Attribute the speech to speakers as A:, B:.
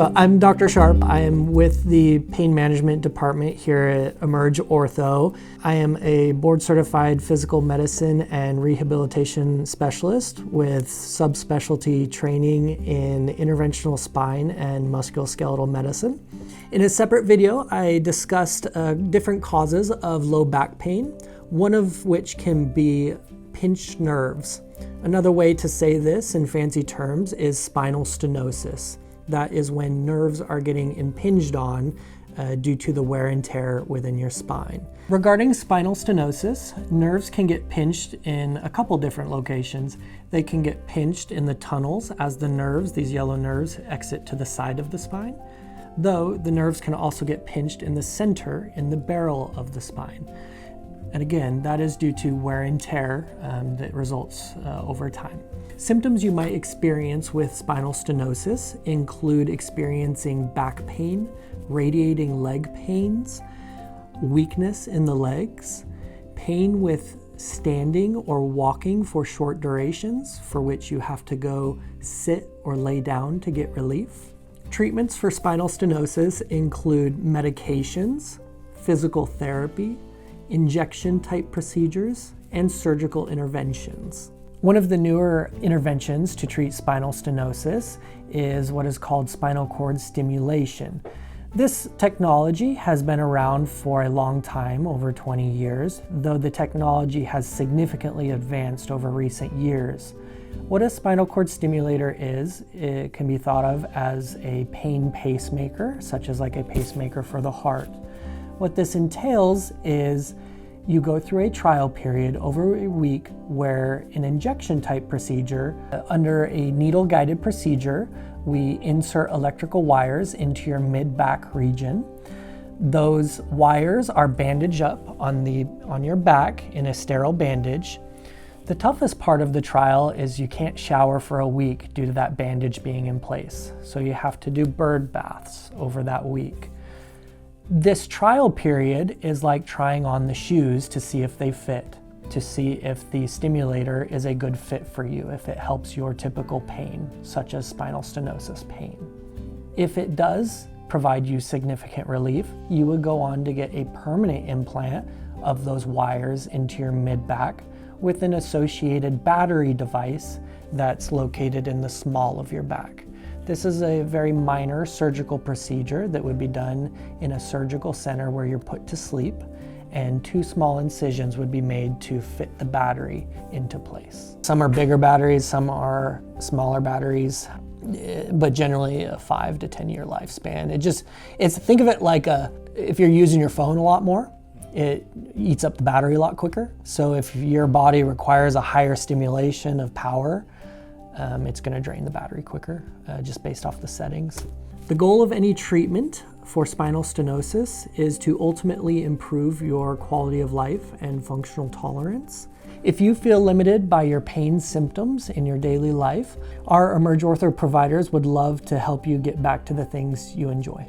A: So I'm Dr. Sharp. I am with the pain management department here at EmergeOrtho. I am a board certified physical medicine and rehabilitation specialist with subspecialty training in interventional spine and musculoskeletal medicine. In a separate video, I discussed different causes of low back pain, one of which can be pinched nerves. Another way to say this in fancy terms is spinal stenosis. That is when nerves are getting impinged on due to the wear and tear within your spine. Regarding spinal stenosis, nerves can get pinched in a couple different locations. They can get pinched in the tunnels as the nerves, these yellow nerves, exit to the side of the spine, though the nerves can also get pinched in the center, in the barrel of the spine. And again, that is due to wear and tear that results over time. Symptoms you might experience with spinal stenosis include experiencing back pain, radiating leg pains, weakness in the legs, pain with standing or walking for short durations, for which you have to go sit or lay down to get relief. Treatments for spinal stenosis include medications, physical therapy, injection-type procedures, and surgical interventions. One of the newer interventions to treat spinal stenosis is what is called spinal cord stimulation. This technology has been around for a long time, over 20 years, though the technology has significantly advanced over recent years. What a spinal cord stimulator is, it can be thought of as a pain pacemaker, such as like a pacemaker for the heart. What this entails is you go through a trial period over a week where an injection type procedure, under a needle guided procedure, we insert electrical wires into your mid-back region. Those wires are bandaged up on your back in a sterile bandage. The toughest part of the trial is you can't shower for a week due to that bandage being in place. So you have to do bird baths over that week. This trial period is like trying on the shoes to see if they fit, to see if the stimulator is a good fit for you, if it helps your typical pain, such as spinal stenosis pain. If it does provide you significant relief, you would go on to get a permanent implant of those wires into your mid-back with an associated battery device that's located in the small of your back. This is a very minor surgical procedure that would be done in a surgical center where you're put to sleep, and 2 small incisions would be made to fit the battery into place. Some are bigger batteries, some are smaller batteries, but generally a 5 to 10 year lifespan. Think of it like if you're using your phone a lot more, it eats up the battery a lot quicker. So if your body requires a higher stimulation of power, it's going to drain the battery quicker, just based off the settings. The goal of any treatment for spinal stenosis is to ultimately improve your quality of life and functional tolerance. If you feel limited by your pain symptoms in your daily life, our EmergeOrtho providers would love to help you get back to the things you enjoy.